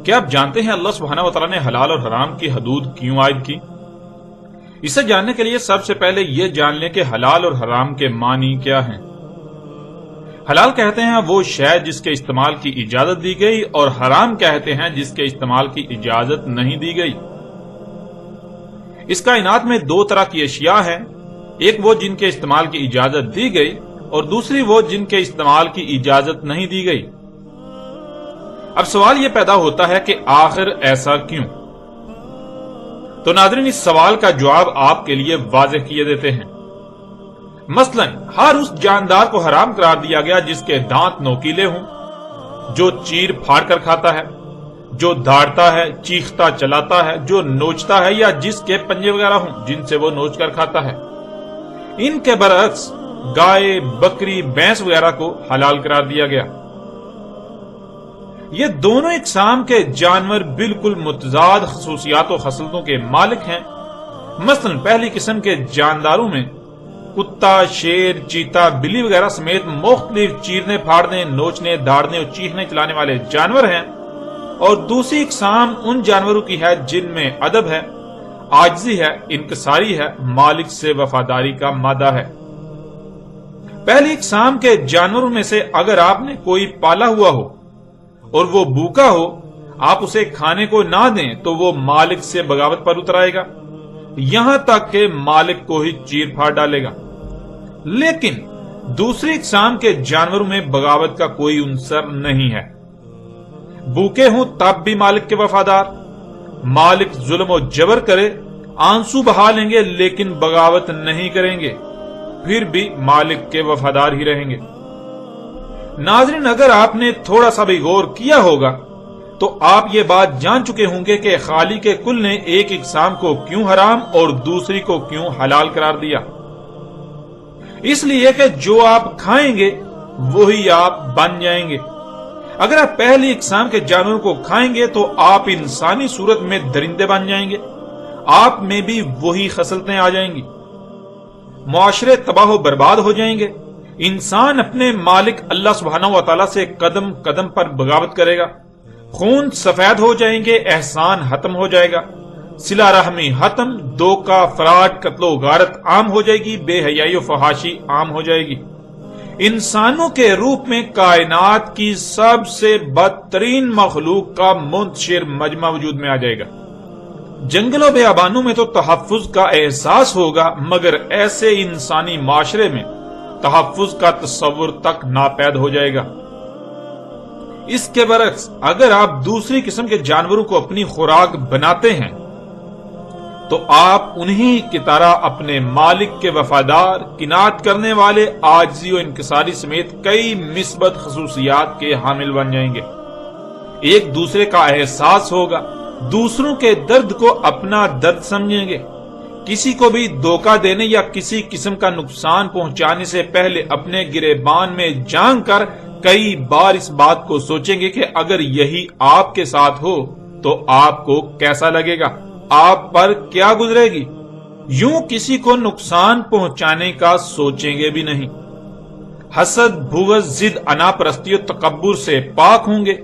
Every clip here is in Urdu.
کیا آپ جانتے ہیں اللہ سبحانہ و تعالیٰ نے حلال اور حرام کی حدود کیوں عائد کی؟ اسے جاننے کے لیے سب سے پہلے یہ جان لیں کہ حلال اور حرام کے معنی کیا ہیں۔ حلال کہتے ہیں وہ شے جس کے استعمال کی اجازت دی گئی، اور حرام کہتے ہیں جس کے استعمال کی اجازت نہیں دی گئی۔ اس کائنات میں دو طرح کی اشیاء ہیں، ایک وہ جن کے استعمال کی اجازت دی گئی اور دوسری وہ جن کے استعمال کی اجازت نہیں دی گئی۔ اب سوال یہ پیدا ہوتا ہے کہ آخر ایسا کیوں؟ تو ناظرین، اس سوال کا جواب آپ کے لیے واضح کیے دیتے ہیں۔ مثلا ہر اس جاندار کو حرام قرار دیا گیا جس کے دانت نوکیلے ہوں، جو چیر پھاڑ کر کھاتا ہے، جو دھاڑتا ہے، چیختا چلاتا ہے، جو نوچتا ہے، یا جس کے پنجے وغیرہ ہوں جن سے وہ نوچ کر کھاتا ہے۔ ان کے برعکس گائے، بکری، بھینس وغیرہ کو حلال قرار دیا گیا۔ یہ دونوں اقسام کے جانور بالکل متضاد خصوصیات و خصلتوں کے مالک ہیں۔ مثلا پہلی قسم کے جانداروں میں کتا، شیر، چیتا، بلی وغیرہ سمیت مختلف چیرنے، پھاڑنے، نوچنے، داڑنے اور چیخنے چلانے والے جانور ہیں، اور دوسری اقسام ان جانوروں کی ہے جن میں ادب ہے، عاجزی ہے، انکساری ہے، مالک سے وفاداری کا مادہ ہے۔ پہلی اقسام کے جانوروں میں سے اگر آپ نے کوئی پالا ہوا ہو اور وہ بھوکا ہو، آپ اسے کھانے کو نہ دیں تو وہ مالک سے بغاوت پر اتر آئے گا، یہاں تک کہ مالک کو ہی چیر پھاڑ ڈالے گا۔ لیکن دوسری اقسام کے جانوروں میں بغاوت کا کوئی عنصر نہیں ہے، بھوکے ہوں تب بھی مالک کے وفادار، مالک ظلم و جبر کرے آنسو بہا لیں گے لیکن بغاوت نہیں کریں گے، پھر بھی مالک کے وفادار ہی رہیں گے۔ ناظرین، اگر آپ نے تھوڑا سا بھی غور کیا ہوگا تو آپ یہ بات جان چکے ہوں گے کہ خالق کل نے ایک اقسام کو کیوں حرام اور دوسری کو کیوں حلال قرار دیا۔ اس لیے کہ جو آپ کھائیں گے وہی آپ بن جائیں گے۔ اگر آپ پہلی اقسام کے جانوروں کو کھائیں گے تو آپ انسانی صورت میں درندے بن جائیں گے، آپ میں بھی وہی خصلتیں آ جائیں گی، معاشرے تباہ و برباد ہو جائیں گے، انسان اپنے مالک اللہ سبحانہ و تعالیٰ سے قدم قدم پر بغاوت کرے گا، خون سفید ہو جائیں گے، احسان ختم ہو جائے گا، صلہ رحمی ختم، دھوکہ، فراڈ، قتل و غارت عام ہو جائے گی، بے حیائی و فحاشی عام ہو جائے گی۔ انسانوں کے روپ میں کائنات کی سب سے بدترین مخلوق کا منتشر مجمع وجود میں آ جائے گا۔ جنگل و بیابانوں میں تو تحفظ کا احساس ہوگا، مگر ایسے انسانی معاشرے میں تحفظ کا تصور تک ناپید ہو جائے گا۔ اس کے برعکس اگر آپ دوسری قسم کے جانوروں کو اپنی خوراک بناتے ہیں تو آپ انہی کی طرح اپنے مالک کے وفادار، قناعت کرنے والے، عاجزی و انکساری سمیت کئی مثبت خصوصیات کے حامل بن جائیں گے۔ ایک دوسرے کا احساس ہوگا، دوسروں کے درد کو اپنا درد سمجھیں گے، کسی کو بھی دھوکہ دینے یا کسی قسم کا نقصان پہنچانے سے پہلے اپنے گریبان میں جان کر کئی بار اس بات کو سوچیں گے کہ اگر یہی آپ کے ساتھ ہو تو آپ کو کیسا لگے گا، آپ پر کیا گزرے گی۔ یوں کسی کو نقصان پہنچانے کا سوچیں گے بھی نہیں۔ حسد، بغض، ضد، انا پرستی و تکبر سے پاک ہوں گے۔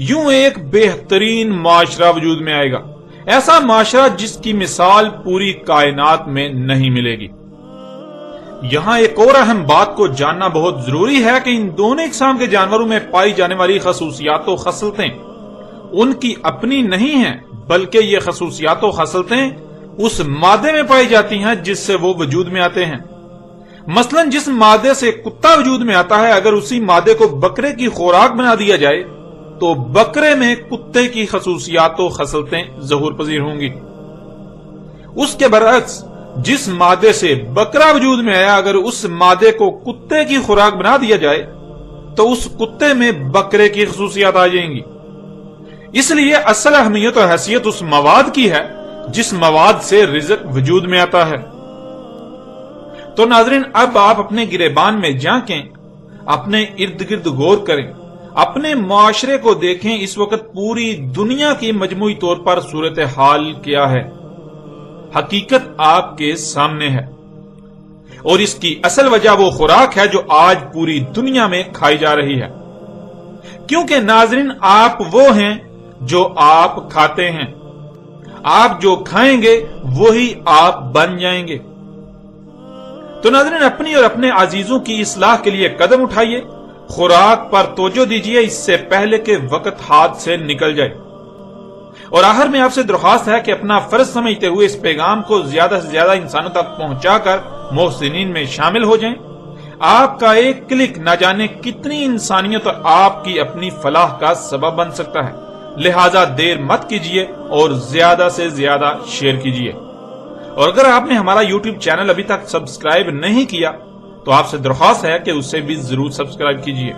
یوں ایک بہترین معاشرہ وجود میں آئے گا، ایسا معاشرہ جس کی مثال پوری کائنات میں نہیں ملے گی۔ یہاں ایک اور اہم بات کو جاننا بہت ضروری ہے کہ ان دونوں اقسام کے جانوروں میں پائی جانے والی خصوصیات و خصلتیں ان کی اپنی نہیں ہیں، بلکہ یہ خصوصیات و خصلتیں اس مادے میں پائی جاتی ہیں جس سے وہ وجود میں آتے ہیں۔ مثلا جس مادے سے کتا وجود میں آتا ہے، اگر اسی مادے کو بکرے کی خوراک بنا دیا جائے تو بکرے میں کتے کی خصوصیات و خصلتیں ظہور پذیر ہوں گی۔ اس کے برعکس جس مادے سے بکرا وجود میں آیا، اگر اس مادے کو کتے کی خوراک بنا دیا جائے تو اس کتے میں بکرے کی خصوصیات آ جائیں گی۔ اس لیے اصل اہمیت اور حیثیت اس مواد کی ہے جس مواد سے رزق وجود میں آتا ہے۔ تو ناظرین، اب آپ اپنے گریبان میں جھانکیں، اپنے ارد گرد غور کریں، اپنے معاشرے کو دیکھیں، اس وقت پوری دنیا کی مجموعی طور پر صورتحال کیا ہے۔ حقیقت آپ کے سامنے ہے، اور اس کی اصل وجہ وہ خوراک ہے جو آج پوری دنیا میں کھائی جا رہی ہے۔ کیونکہ ناظرین آپ وہ ہیں جو آپ کھاتے ہیں، آپ جو کھائیں گے وہی آپ بن جائیں گے۔ تو ناظرین اپنی اور اپنے عزیزوں کی اصلاح کے لیے قدم اٹھائیے، خوراک پر توجہ دیجیے اس سے پہلے کہ وقت ہاتھ سے نکل جائے۔ اور آخر میں آپ سے درخواست ہے کہ اپنا فرض سمجھتے ہوئے اس پیغام کو زیادہ سے زیادہ انسانوں تک پہنچا کر محسنین میں شامل ہو جائیں۔ آپ کا ایک کلک نہ جانے کتنی انسانیت اور آپ کی اپنی فلاح کا سبب بن سکتا ہے، لہذا دیر مت کیجیے اور زیادہ سے زیادہ شیئر کیجیے۔ اور اگر آپ نے ہمارا یوٹیوب چینل ابھی تک سبسکرائب نہیں کیا تو آپ سے درخواست ہے کہ اسے بھی ضرور سبسکرائب کیجیے۔